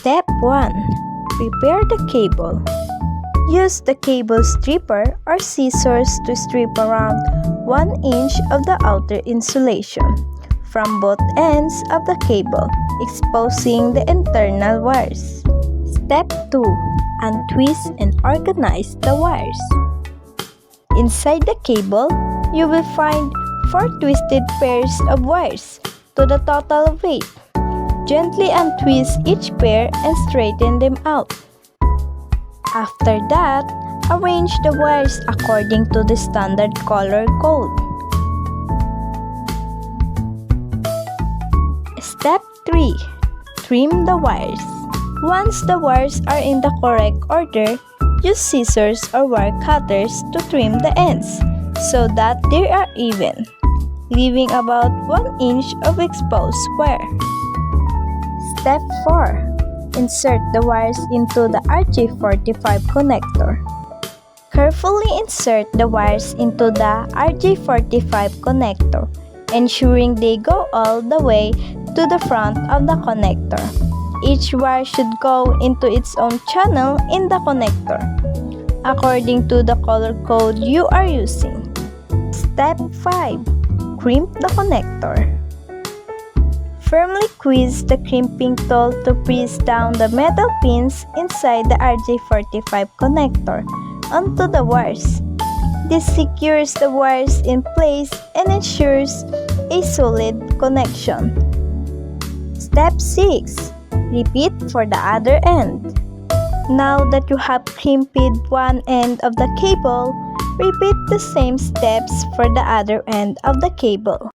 Step 1. Prepare the cable. Use the cable stripper or scissors to strip around 1 inch of the outer insulation from both ends of the cable, exposing the internal wires. Step 2. Untwist and organize the wires. Inside the cable, you will find 4 twisted pairs of wires to the total of 8. Gently untwist each pair and straighten them out. After that, arrange the wires according to the standard color code. Step 3. Trim the wires. Once the wires are in the correct order, use scissors or wire cutters to trim the ends so that they are even, leaving about 1 inch of exposed wire. Step 4. Insert the wires into the RJ45 connector. Carefully insert the wires into the RJ45 connector, ensuring they go all the way to the front of the connector. Each wire should go into its own channel in the connector, according to the color code you are using. Step 5. Crimp the connector. Firmly squeeze the crimping tool to press down the metal pins inside the RJ45 connector onto the wires. This secures the wires in place and ensures a solid connection. Step 6. Repeat for the other end. Now that you have crimped one end of the cable, repeat the same steps for the other end of the cable.